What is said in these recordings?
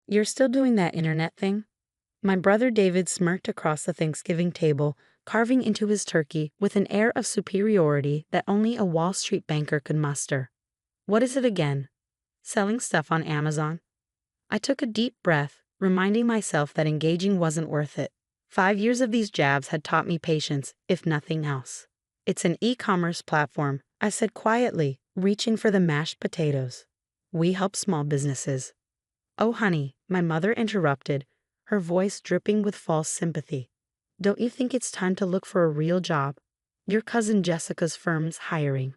You're still doing that internet thing? My brother David smirked across the Thanksgiving table, carving into his turkey with an air of superiority that only a Wall Street banker could muster. What is it again? Selling stuff on Amazon? I took a deep breath, reminding myself that engaging wasn't worth it. 5 years of these jabs had taught me patience, if nothing else. It's an e-commerce platform, I said quietly, reaching for the mashed potatoes. We help small businesses. Oh, honey, my mother interrupted, her voice dripping with false sympathy. Don't you think it's time to look for a real job? Your cousin Jessica's firm's hiring.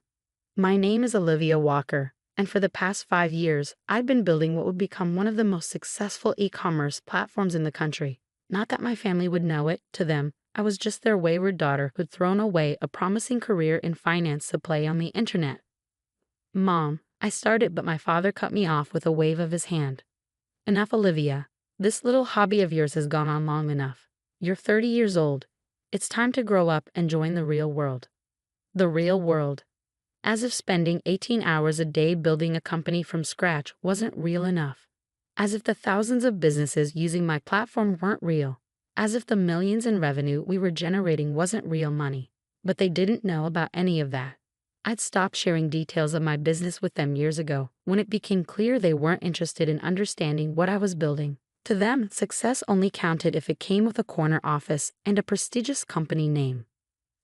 My name is Olivia Walker, and for the past 5 years, I've been building what would become one of the most successful e-commerce platforms in the country. Not that my family would know it, to them, I was just their wayward daughter who'd thrown away a promising career in finance to play on the internet. Mom, I started, but my father cut me off with a wave of his hand. Enough, Olivia. This little hobby of yours has gone on long enough. You're 30 years old. It's time to grow up and join the real world. The real world. As if spending 18 hours a day building a company from scratch wasn't real enough. As if the thousands of businesses using my platform weren't real. As if the millions in revenue we were generating wasn't real money. But they didn't know about any of that. I'd stopped sharing details of my business with them years ago, when it became clear they weren't interested in understanding what I was building. To them, success only counted if it came with a corner office and a prestigious company name.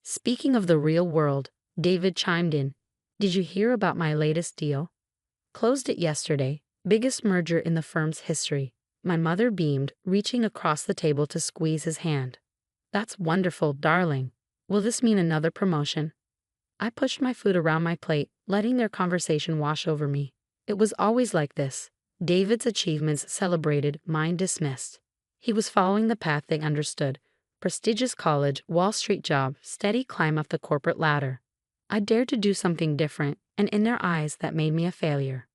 Speaking of the real world, David chimed in. Did you hear about my latest deal? Closed it yesterday, biggest merger in the firm's history. My mother beamed, reaching across the table to squeeze his hand. That's wonderful, darling. Will this mean another promotion? I pushed my food around my plate, letting their conversation wash over me. It was always like this. David's achievements celebrated, mine dismissed. He was following the path they understood. Prestigious college, Wall Street job, steady climb up the corporate ladder. I dared to do something different, and in their eyes that made me a failure.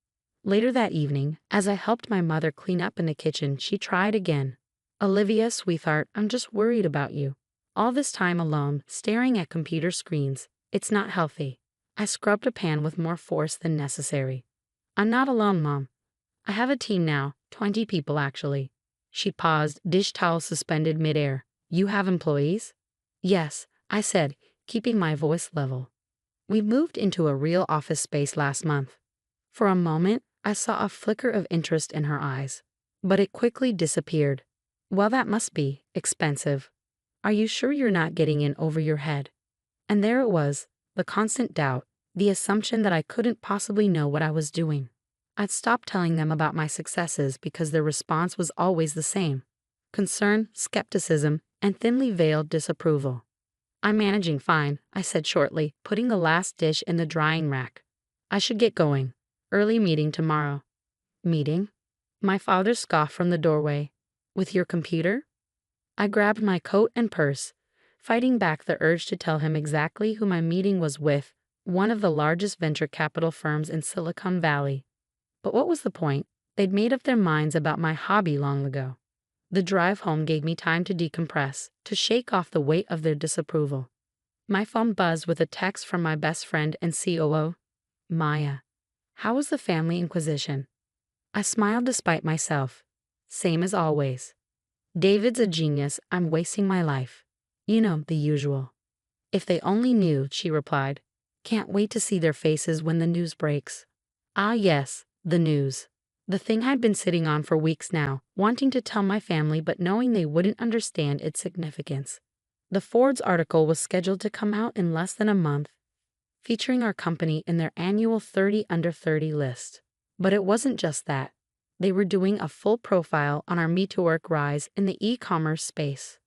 Later that evening, as I helped my mother clean up in the kitchen, she tried again. Olivia, sweetheart, I'm just worried about you. All this time alone, staring at computer screens. It's not healthy. I scrubbed a pan with more force than necessary. I'm not alone, Mom. I have a team now, 20 people actually. She paused, dish towel suspended midair. You have employees? Yes, I said, keeping my voice level. We moved into a real office space last month. For a moment, I saw a flicker of interest in her eyes. But it quickly disappeared. Well, that must be expensive. Are you sure you're not getting in over your head? And there it was, the constant doubt, the assumption that I couldn't possibly know what I was doing. I'd stopped telling them about my successes because their response was always the same. Concern, skepticism, and thinly veiled disapproval. I'm managing fine, I said shortly, putting the last dish in the drying rack. I should get going. Early meeting tomorrow. Meeting? My father scoffed from the doorway. With your computer? I grabbed my coat and purse, fighting back the urge to tell him exactly who my meeting was with, one of the largest venture capital firms in Silicon Valley. But what was the point? They'd made up their minds about my hobby long ago. The drive home gave me time to decompress, to shake off the weight of their disapproval. My phone buzzed with a text from my best friend and COO, Maya. How was the family inquisition? I smiled despite myself. Same as always. David's a genius, I'm wasting my life. You know, the usual. If they only knew, she replied. Can't wait to see their faces when the news breaks. Ah yes, the news. The thing I'd been sitting on for weeks now, wanting to tell my family but knowing they wouldn't understand its significance. The Forbes article was scheduled to come out in less than a month, featuring our company in their annual 30 Under 30 list. But it wasn't just that. They were doing a full profile on our meteoric rise in the e-commerce space.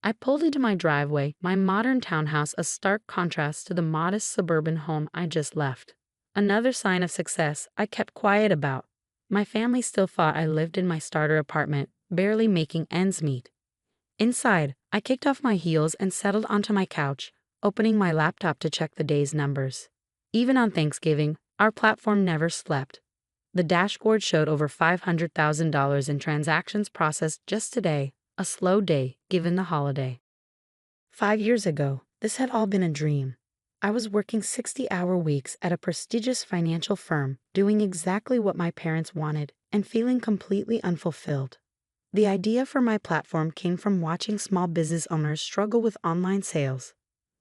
I pulled into my driveway, my modern townhouse a stark contrast to the modest suburban home I just left. Another sign of success I kept quiet about. My family still thought I lived in my starter apartment, barely making ends meet. Inside, I kicked off my heels and settled onto my couch, opening my laptop to check the day's numbers. Even on Thanksgiving, our platform never slept. The dashboard showed over $500,000 in transactions processed just today, a slow day given the holiday. 5 years ago, this had all been a dream. I was working 60-hour weeks at a prestigious financial firm, doing exactly what my parents wanted, and feeling completely unfulfilled. The idea for my platform came from watching small business owners struggle with online sales.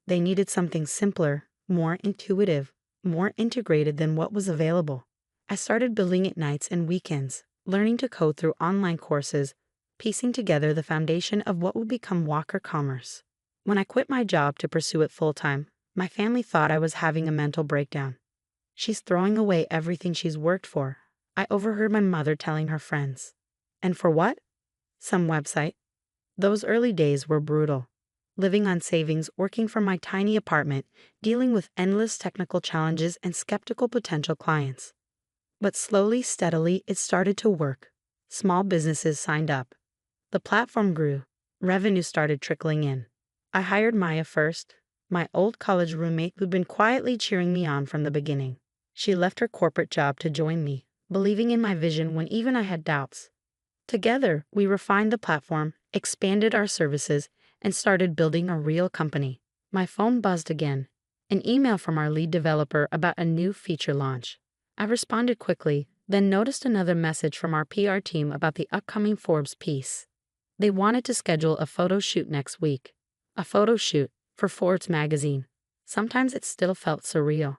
They needed something simpler, more intuitive, more integrated than what was available. I started building it nights and weekends, learning to code through online courses, piecing together the foundation of what would become Walker Commerce. When I quit my job to pursue it full-time, my family thought I was having a mental breakdown. "She's throwing away everything she's worked for," I overheard my mother telling her friends. And for what? Some website. Those early days were brutal. Living on savings, working from my tiny apartment, dealing with endless technical challenges and skeptical potential clients. But slowly, steadily, it started to work. Small businesses signed up. The platform grew. Revenue started trickling in. I hired Maya first, my old college roommate who'd been quietly cheering me on from the beginning. She left her corporate job to join me, believing in my vision when even I had doubts. Together, we refined the platform, expanded our services, and started building a real company. My phone buzzed again. An email from our lead developer about a new feature launch. I responded quickly, then noticed another message from our PR team about the upcoming Forbes piece. They wanted to schedule a photo shoot next week. A photo shoot for Forbes magazine. Sometimes it still felt surreal.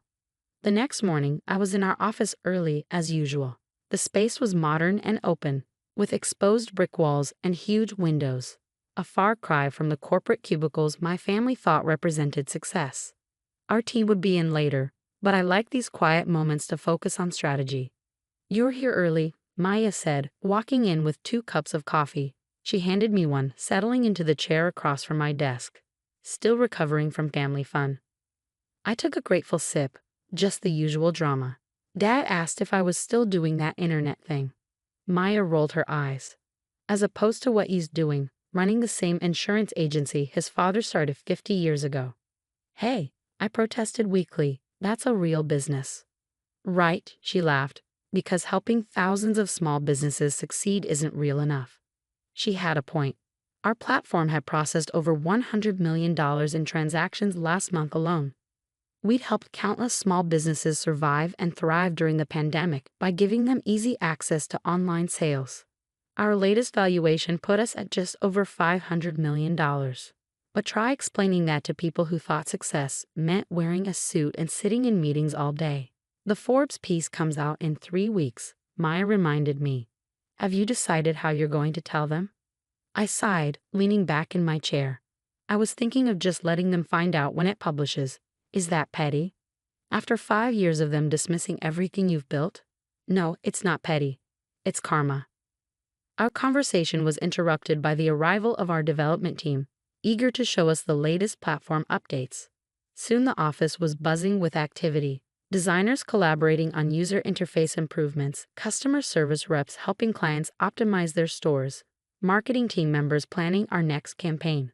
The next morning, I was in our office early as usual. The space was modern and open, with exposed brick walls and huge windows, a far cry from the corporate cubicles my family thought represented success. Our team would be in later, but I liked these quiet moments to focus on strategy. "You're here early," Maya said, walking in with 2 cups of coffee. She handed me one, settling into the chair across from my desk, still recovering from family fun. I took a grateful sip, just the usual drama. Dad asked if I was still doing that internet thing. Maya rolled her eyes. "As opposed to what he's doing, running the same insurance agency his father started 50 years ago." "Hey," I protested weakly, "that's a real business." "Right," she laughed, "because helping thousands of small businesses succeed isn't real enough." She had a point. Our platform had processed over $100 million in transactions last month alone. We'd helped countless small businesses survive and thrive during the pandemic by giving them easy access to online sales. Our latest valuation put us at just over $500 million. But try explaining that to people who thought success meant wearing a suit and sitting in meetings all day. "The Forbes piece comes out in 3 weeks, Maya reminded me. "Have you decided how you're going to tell them?" I sighed, leaning back in my chair. "I was thinking of just letting them find out when it publishes. Is that petty? After 5 years of them dismissing everything you've built?" "No, it's not petty. It's karma." Our conversation was interrupted by the arrival of our development team, eager to show us the latest platform updates. Soon the office was buzzing with activity. Designers collaborating on user interface improvements, customer service reps helping clients optimize their stores, marketing team members planning our next campaign.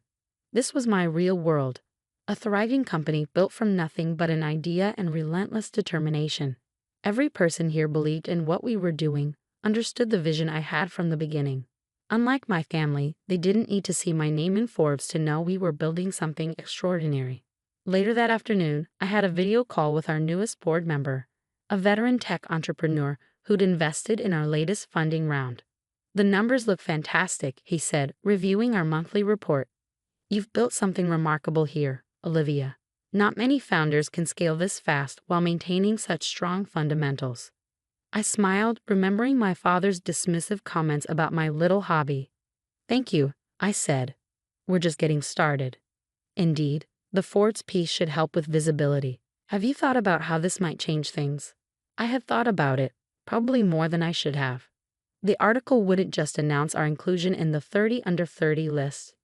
This was my real world. A thriving company built from nothing but an idea and relentless determination. Every person here believed in what we were doing, understood the vision I had from the beginning. Unlike my family, they didn't need to see my name in Forbes to know we were building something extraordinary. Later that afternoon, I had a video call with our newest board member, a veteran tech entrepreneur who'd invested in our latest funding round. "The numbers look fantastic," he said, reviewing our monthly report. "You've built something remarkable here, Olivia. Not many founders can scale this fast while maintaining such strong fundamentals." I smiled, remembering my father's dismissive comments about my little hobby. "Thank you," I said. "We're just getting started." Indeed, the Forbes piece should help with visibility. Have you thought about how this might change things? I had thought about it, probably more than I should have. The article wouldn't just announce our inclusion in the 30 under 30 list.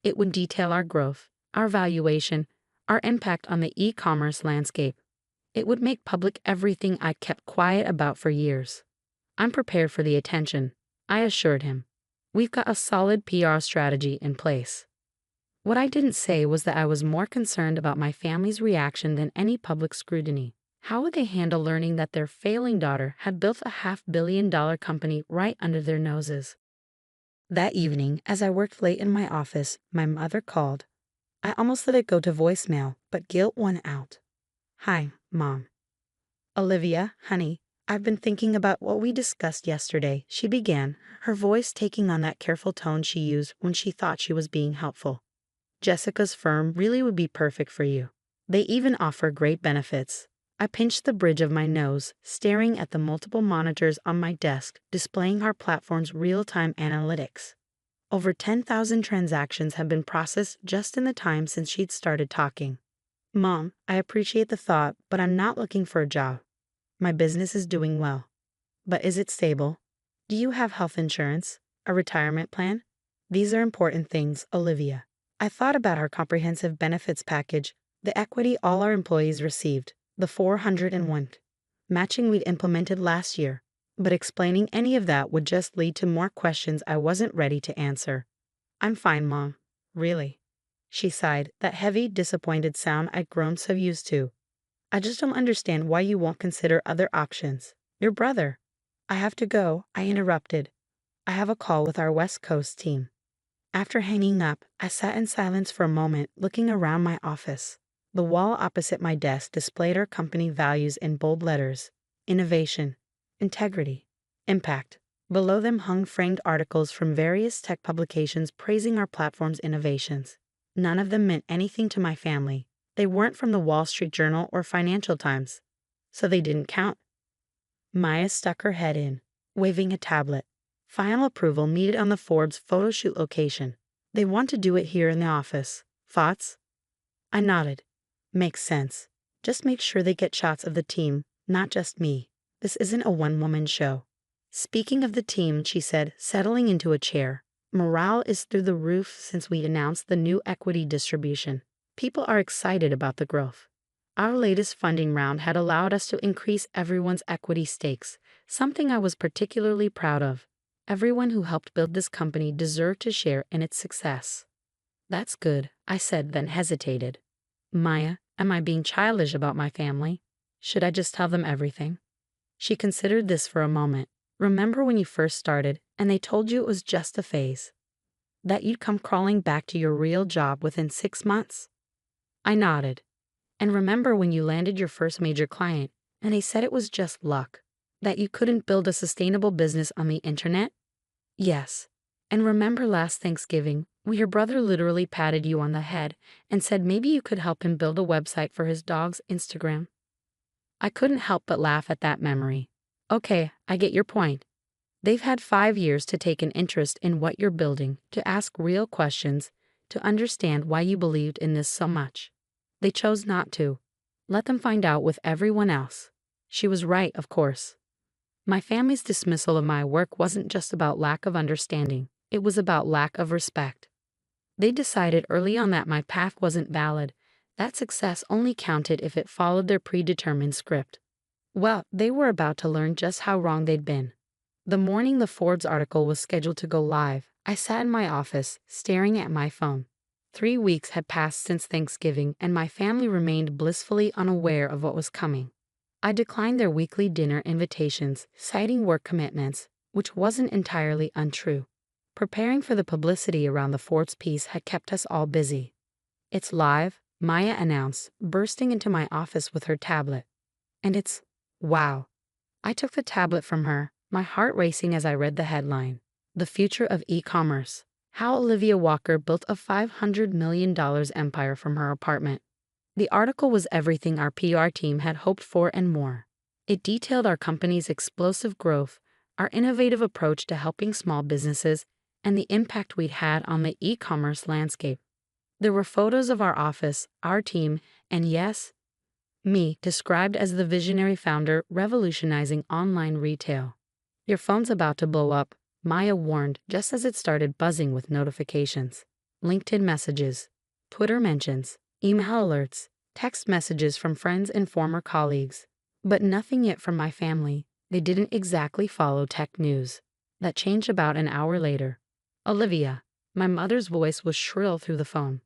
It would detail our growth, our valuation, our impact on the e-commerce landscape. It would make public everything I'd kept quiet about for years. "I'm prepared for the attention," I assured him. "We've got a solid PR strategy in place." What I didn't say was that I was more concerned about my family's reaction than any public scrutiny. How would they handle learning that their failing daughter had built a $500 million company right under their noses? That evening, as I worked late in my office, my mother called. I almost let it go to voicemail, but guilt won out. "Hi, Mom." "Olivia, honey, I've been thinking about what we discussed yesterday, she began, her voice taking on that careful tone she used when she thought she was being helpful. Jessica's firm really would be perfect for you. They even offer great benefits. I pinched the bridge of my nose, staring at the multiple monitors on my desk displaying our platform's real-time analytics. Over 10,000 transactions have been processed just in the time since she'd started talking. Mom, I appreciate the thought, but I'm not looking for a job. My business is doing well. But is it stable? Do you have health insurance? A retirement plan? These are important things, Olivia. I thought about our comprehensive benefits package, the equity all our employees received, the 401 matching we'd implemented last year. But explaining any of that would just lead to more questions I wasn't ready to answer. I'm fine, Mom. Really. She sighed, that heavy, disappointed sound I'd grown so used to. I just don't understand why you won't consider other options. Your brother. I have to go, I interrupted. I have a call with our West Coast team. After hanging up, I sat in silence for a moment, looking around my office. The wall opposite my desk displayed our company values in bold letters: innovation, integrity, impact. Below them hung framed articles from various tech publications praising our platform's innovations. None of them meant anything to my family. They weren't from the Wall Street Journal or Financial Times, so they didn't count. Maya stuck her head in, waving a tablet. Final approval needed on the Forbes photo shoot location. They want to do it here in the office. Thoughts? I nodded. Makes sense. Just make sure they get shots of the team, not just me. This isn't a one-woman show. Speaking of the team, she said, settling into a chair, morale is through the roof since we announced the new equity distribution. People are excited about the growth. Our latest funding round had allowed us to increase everyone's equity stakes, something I was particularly proud of. Everyone who helped build this company deserved to share in its success. That's good, I said, then hesitated. Maya, am I being childish about my family? Should I just tell them everything? She considered this for a moment. Remember when you first started and they told you it was just a phase? That you'd come crawling back to your real job within 6 months? I nodded. And remember when you landed your first major client and they said it was just luck? That you couldn't build a sustainable business on the internet? Yes. And remember last Thanksgiving, when your brother literally patted you on the head and said maybe you could help him build a website for his dog's Instagram? I couldn't help but laugh at that memory. Okay, I get your point. They've had 5 years to take an interest in what you're building, to ask real questions, to understand why you believed in this so much. They chose not to. Let them find out with everyone else. She was right, of course. My family's dismissal of my work wasn't just about lack of understanding, it was about lack of respect. They decided early on that my path wasn't valid, that success only counted if it followed their predetermined script. Well, they were about to learn just how wrong they'd been. The morning the Forbes article was scheduled to go live, I sat in my office, staring at my phone. 3 weeks had passed since Thanksgiving, and my family remained blissfully unaware of what was coming. I declined their weekly dinner invitations, citing work commitments, which wasn't entirely untrue. Preparing for the publicity around the Forbes piece had kept us all busy. It's live, Maya announced, bursting into my office with her tablet. And it's, wow. I took the tablet from her, my heart racing as I read the headline. The Future of E-Commerce. How Olivia Walker Built a $500 million empire from her apartment. The article was everything our PR team had hoped for and more. It detailed our company's explosive growth, our innovative approach to helping small businesses, and the impact we'd had on the e-commerce landscape. There were photos of our office, our team, and yes, me, described as the visionary founder revolutionizing online retail. Your phone's about to blow up, Maya warned just as it started buzzing with notifications. LinkedIn messages, Twitter mentions, email alerts, text messages from friends and former colleagues. But nothing yet from my family. They didn't exactly follow tech news. That changed about an hour later. Olivia, my mother's voice was shrill through the phone.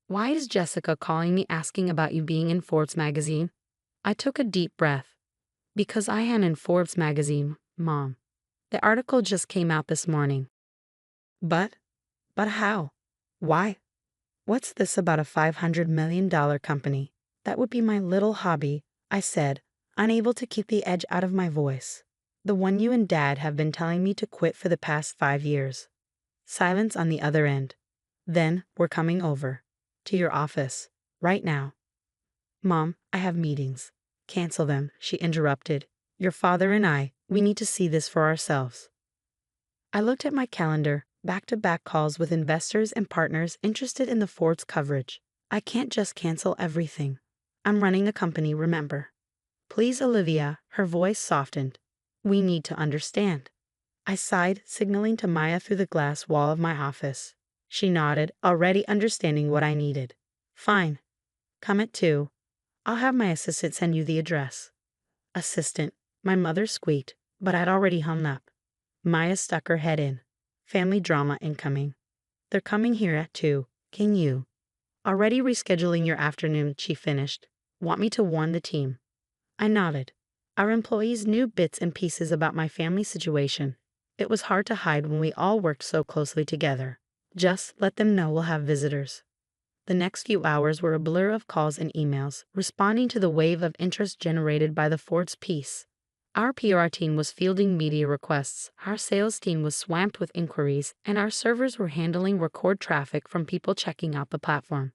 Why is Jessica calling me asking about you being in Forbes magazine? I took a deep breath. Because I am in Forbes magazine, Mom. The article just came out this morning. But how? Why? What's this about a $500 million company? That would be my little hobby, I said, unable to keep the edge out of my voice. The one you and Dad have been telling me to quit for the past 5 years. Silence on the other end. Then, we're coming over. To your office. Right now. Mom, I have meetings. Cancel them, she interrupted. Your father and we need to see this for ourselves. I looked at my calendar, back-to-back calls with investors and partners interested in the Ford's coverage. I can't just cancel everything. I'm running a company, remember. Please, Olivia, her voice softened. We need to understand. I sighed, signaling to Maya through the glass wall of my office. She nodded, already understanding what I needed. Fine. Come at 2. I'll have my assistant send you the address. Assistant, my mother squeaked, but I'd already hung up. Maya stuck her head in. Family drama incoming. They're coming here at 2. Can you? Already rescheduling your afternoon, she finished. Want me to warn the team? I nodded. Our employees knew bits and pieces about my family situation. It was hard to hide when we all worked so closely together. Just let them know we'll have visitors. The next few hours were a blur of calls and emails, responding to the wave of interest generated by the Ford's piece. Our PR team was fielding media requests, our sales team was swamped with inquiries, and our servers were handling record traffic from people checking out the platform.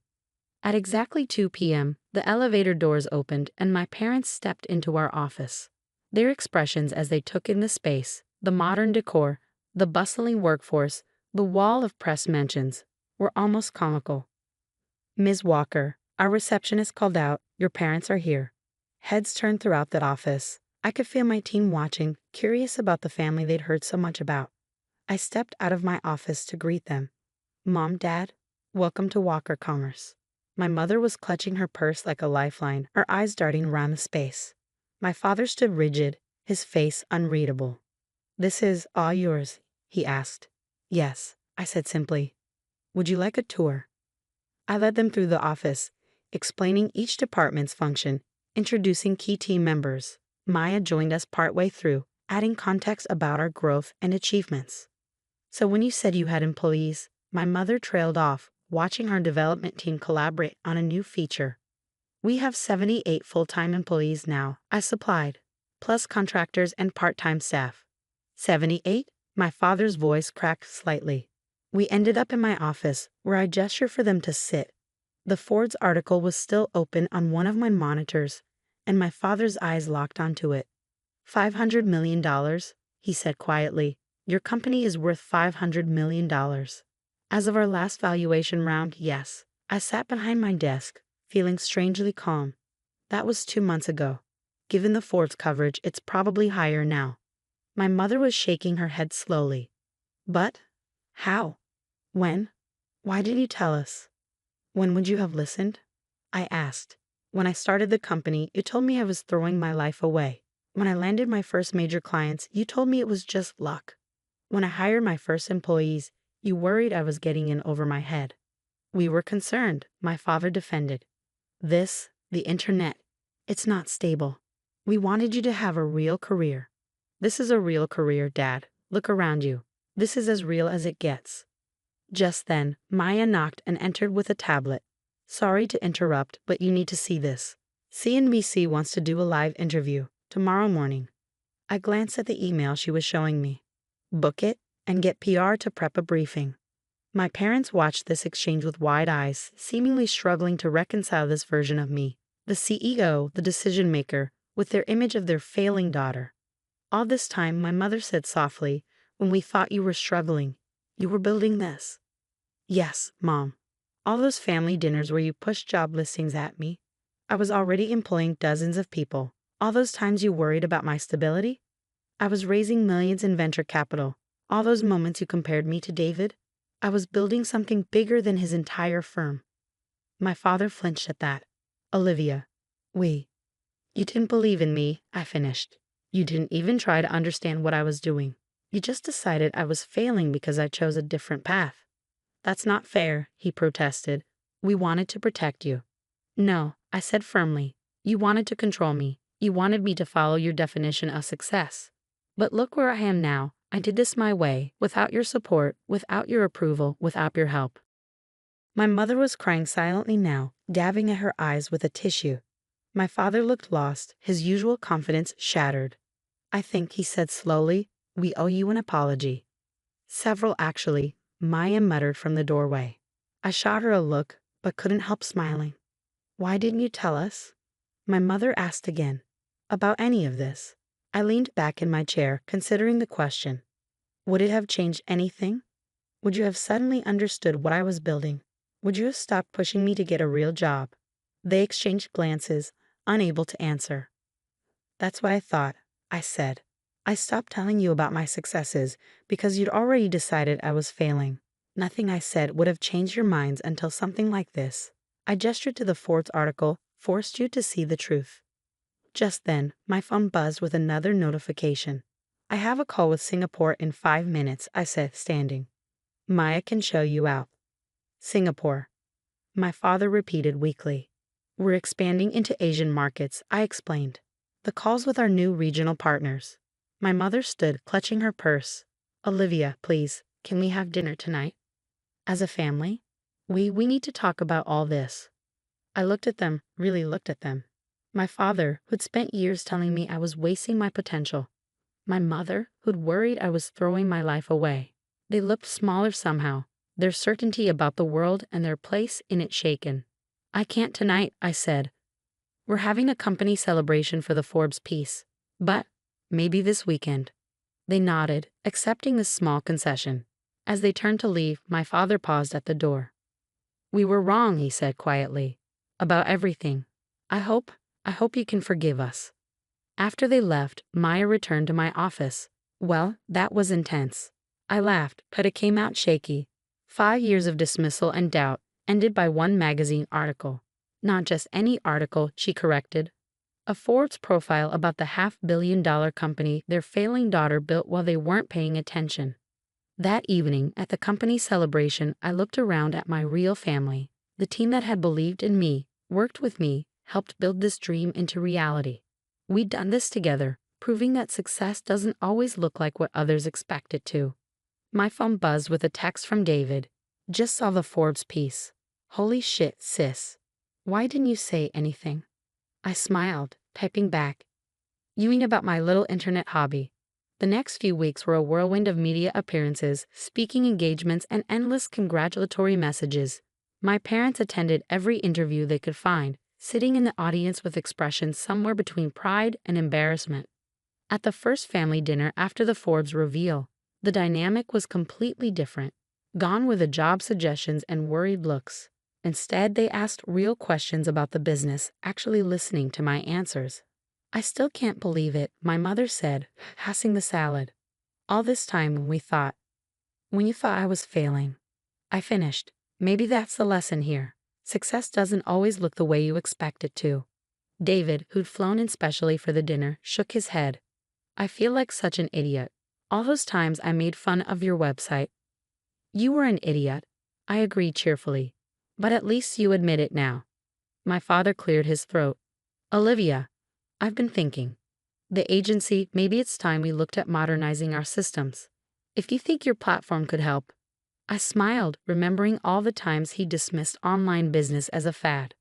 At exactly 2 p.m., the elevator doors opened and my parents stepped into our office. Their expressions as they took in the space, the modern decor, the bustling workforce, the wall of press mentions, were almost comical. Ms. Walker, our receptionist called out, your parents are here. Heads turned throughout the office. I could feel my team watching, curious about the family they'd heard so much about. I stepped out of my office to greet them. Mom, Dad, welcome to Walker Commerce. My mother was clutching her purse like a lifeline, her eyes darting around the space. My father stood rigid, his face unreadable. This is all yours, he asked. Yes, I said simply. Would you like a tour? I led them through the office, explaining each department's function, introducing key team members. Maya joined us partway through, adding context about our growth and achievements. So when you said you had employees, my mother trailed off, watching our development team collaborate on a new feature. We have 78 full-time employees now, I supplied, plus contractors and part-time staff. 78? My father's voice cracked slightly. We ended up in my office, where I gestured for them to sit. The Ford's article was still open on one of my monitors, and my father's eyes locked onto it. $500 million, he said quietly. Your company is worth $500 million. As of our last valuation round, yes. I sat behind my desk, feeling strangely calm. That was 2 months ago. Given the Ford's coverage, it's probably higher now. My mother was shaking her head slowly. But? How? When? Why did you tell us? When would you have listened? I asked. When I started the company, you told me I was throwing my life away. When I landed my first major clients, you told me it was just luck. When I hired my first employees, you worried I was getting in over my head. We were concerned, my father defended. The internet, it's not stable. We wanted you to have a real career. This is a real career, Dad. Look around you. This is as real as it gets. Just then, Maya knocked and entered with a tablet. Sorry to interrupt, but you need to see this. CNBC wants to do a live interview tomorrow morning. I glanced at the email she was showing me. Book it and get PR to prep a briefing. My parents watched this exchange with wide eyes, seemingly struggling to reconcile this version of me, the CEO, the decision maker, with their image of their failing daughter. All this time, my mother said softly, when we thought you were struggling, you were building this. Yes, Mom. All those family dinners where you pushed job listings at me. I was already employing dozens of people. All those times you worried about my stability. I was raising millions in venture capital. All those moments you compared me to David. I was building something bigger than his entire firm. My father flinched at that. Olivia. You didn't believe in me, I finished. You didn't even try to understand what I was doing. You just decided I was failing because I chose a different path. That's not fair, he protested. We wanted to protect you. No, I said firmly. You wanted to control me. You wanted me to follow your definition of success. But look where I am now. I did this my way, without your support, without your approval, without your help. My mother was crying silently now, dabbing at her eyes with a tissue. My father looked lost, his usual confidence shattered. I think, he said slowly, we owe you an apology. Several, actually, Maya muttered from the doorway. I shot her a look, but couldn't help smiling. Why didn't you tell us? My mother asked again. About any of this? I leaned back in my chair, considering the question. Would it have changed anything? Would you have suddenly understood what I was building? Would you have stopped pushing me to get a real job? They exchanged glances, unable to answer. That's what I thought, I said. I stopped telling you about my successes because you'd already decided I was failing. Nothing I said would have changed your minds until something like this. I gestured to the Forbes article, forced you to see the truth. Just then, my phone buzzed with another notification. I have a call with Singapore in 5 minutes, I said, standing. Maya can show you out. Singapore. My father repeated weakly. We're expanding into Asian markets, I explained. The call's with our new regional partners. My mother stood, clutching her purse. Olivia, please, can we have dinner tonight? As a family? We need to talk about all this. I looked at them, really looked at them. My father, who'd spent years telling me I was wasting my potential. My mother, who'd worried I was throwing my life away. They looked smaller somehow, their certainty about the world and their place in it shaken. I can't tonight, I said. We're having a company celebration for the Forbes piece. But maybe this weekend. They nodded, accepting this small concession. As they turned to leave, my father paused at the door. We were wrong, he said quietly. About everything. I hope you can forgive us. After they left, Maya returned to my office. Well, that was intense. I laughed, but it came out shaky. 5 years of dismissal and doubt, ended by one magazine article. Not just any article, she corrected. A Forbes profile about the $500 million company their failing daughter built while they weren't paying attention. That evening, at the company celebration, I looked around at my real family, the team that had believed in me, worked with me, helped build this dream into reality. We'd done this together, proving that success doesn't always look like what others expect it to. My phone buzzed with a text from David. Just saw the Forbes piece. Holy shit, sis. Why didn't you say anything? I smiled, typing back. You mean about my little internet hobby? The next few weeks were a whirlwind of media appearances, speaking engagements, and endless congratulatory messages. My parents attended every interview they could find, sitting in the audience with expressions somewhere between pride and embarrassment. At the first family dinner after the Forbes reveal, the dynamic was completely different. Gone were the job suggestions and worried looks. Instead, they asked real questions about the business, actually listening to my answers. I still can't believe it, my mother said, passing the salad. All this time when you thought I was failing. I finished. Maybe that's the lesson here. Success doesn't always look the way you expect it to. David, who'd flown in specially for the dinner, shook his head. I feel like such an idiot. All those times I made fun of your website. You were an idiot, I agreed cheerfully. But at least you admit it now. My father cleared his throat. Olivia, I've been thinking. The agency, maybe it's time we looked at modernizing our systems. If you think your platform could help. I smiled, remembering all the times he dismissed online business as a fad.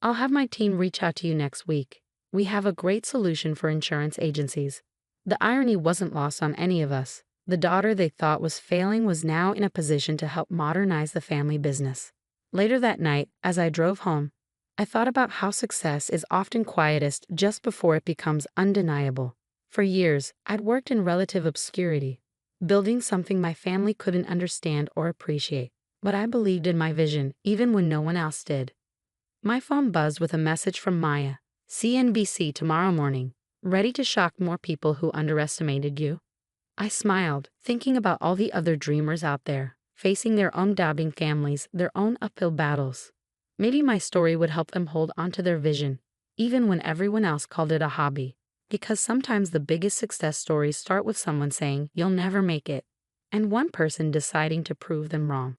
I'll have my team reach out to you next week. We have a great solution for insurance agencies. The irony wasn't lost on any of us. The daughter they thought was failing was now in a position to help modernize the family business. Later that night, as I drove home, I thought about how success is often quietest just before it becomes undeniable. For years, I'd worked in relative obscurity, building something my family couldn't understand or appreciate. But I believed in my vision, even when no one else did. My phone buzzed with a message from Maya. CNBC tomorrow morning. Ready to shock more people who underestimated you? I smiled, thinking about all the other dreamers out there, facing their own doubting families, their own uphill battles. Maybe my story would help them hold onto their vision, even when everyone else called it a hobby. Because sometimes the biggest success stories start with someone saying, "You'll never make it," and one person deciding to prove them wrong.